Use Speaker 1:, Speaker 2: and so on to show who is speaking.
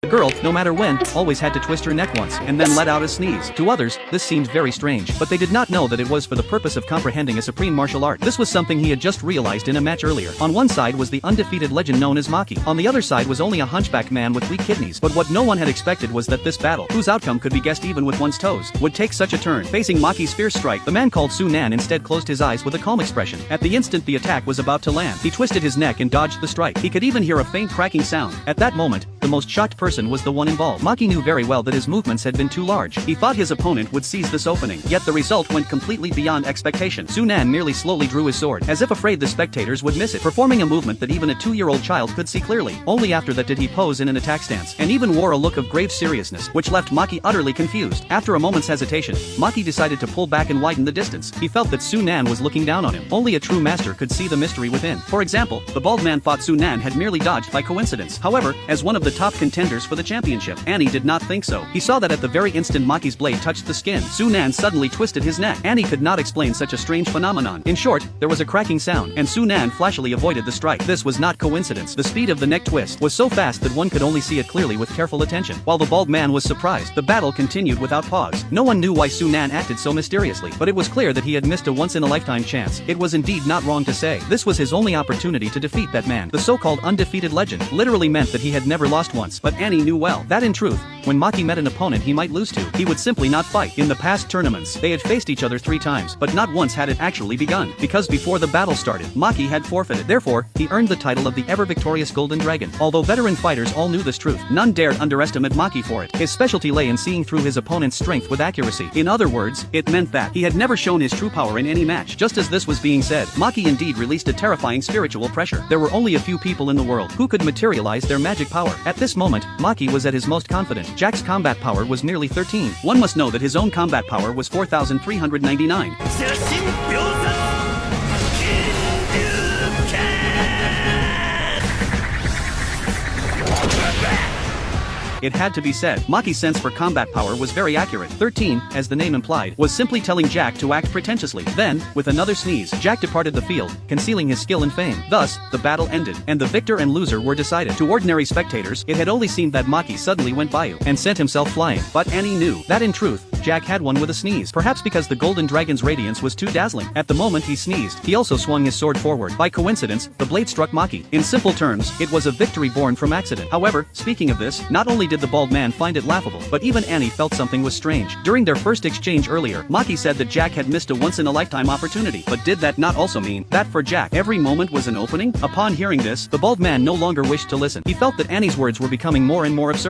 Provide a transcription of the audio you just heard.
Speaker 1: girl, no matter when, always had to twist her neck once, and then let out a sneeze. To others, this seemed very strange, but they did not know that it was for the purpose of comprehending a supreme martial art. This was something he had just realized in a match earlier. On one side was the undefeated legend known as Maki. On the other side was only a hunchback man with weak kidneys. But what no one had expected was that this battle, whose outcome could be guessed even with one's toes, would take such a turn. Facing Maki's fierce strike, the man called Su Nan instead closed his eyes with a calm expression. At the instant the attack was about to land, he twisted his neck and dodged the strike. He could even hear a faint cracking sound. At that moment, the most shocked person was the one involved. Maki knew very well that his movements had been too large. He thought his opponent would seize this opening, yet the result went completely beyond expectation. Su Nan merely slowly drew his sword, as if afraid the spectators would miss it, performing a movement that even a 2-year-old child could see clearly. Only after that did he pose in an attack stance, and even wore a look of grave seriousness, which left Maki utterly confused. After a moment's hesitation, Maki decided to pull back and widen the distance. He felt that Su Nan was looking down on him. Only a true master could see the mystery within. For example, the bald man thought Su Nan had merely dodged by coincidence. However, as one of the top contenders for the championship, Annie did not think so. He saw that at the very instant Maki's blade touched the skin, Su Nan suddenly twisted his neck. Annie could not explain such a strange phenomenon. In short, there was a cracking sound, and Su Nan flashily avoided the strike. This was not coincidence. The speed of the neck twist was so fast that one could only see it clearly with careful attention. While the bald man was surprised, the battle continued without pause. No one knew why Su Nan acted so mysteriously, but it was clear that he had missed a once-in-a-lifetime chance. It was indeed not wrong to say this was his only opportunity to defeat that man. The so-called undefeated legend literally meant that he had never lost once, but Annie knew well that in truth, when Maki met an opponent he might lose to, he would simply not fight. In the past tournaments, they had faced each other 3 times, but not once had it actually begun, because before the battle started, Maki had forfeited. Therefore, he earned the title of the ever-victorious Golden Dragon. Although veteran fighters all knew this truth, none dared underestimate Maki for it. His specialty lay in seeing through his opponent's strength with accuracy. In other words, it meant that he had never shown his true power in any match. Just as this was being said, Maki indeed released a terrifying spiritual pressure. There were only a few people in the world who could materialize their magic power. At this moment, Maki was at his most confident. Jack's combat power was merely 13. One must know that his own combat power was 4,399. It had to be said, Maki's sense for combat power was very accurate. 13, as the name implied, was simply telling Jack to act pretentiously. Then, with another sneeze, Jack departed the field, concealing his skill and fame. Thus, the battle ended, and the victor and loser were decided. To ordinary spectators, it had only seemed that Maki suddenly went by and sent himself flying. But Annie knew that in truth, Jack had won with a sneeze. Perhaps because the Golden Dragon's radiance was too dazzling. At the moment he sneezed, he also swung his sword forward. By coincidence, the blade struck Maki. In simple terms, it was a victory born from accident. However, speaking of this, not only did the bald man find it laughable, but even Annie felt something was strange. During their first exchange earlier, Maki said that Jack had missed a once-in-a-lifetime opportunity. But did that not also mean that for Jack, every moment was an opening? Upon hearing this, the bald man no longer wished to listen. He felt that Annie's words were becoming more and more absurd.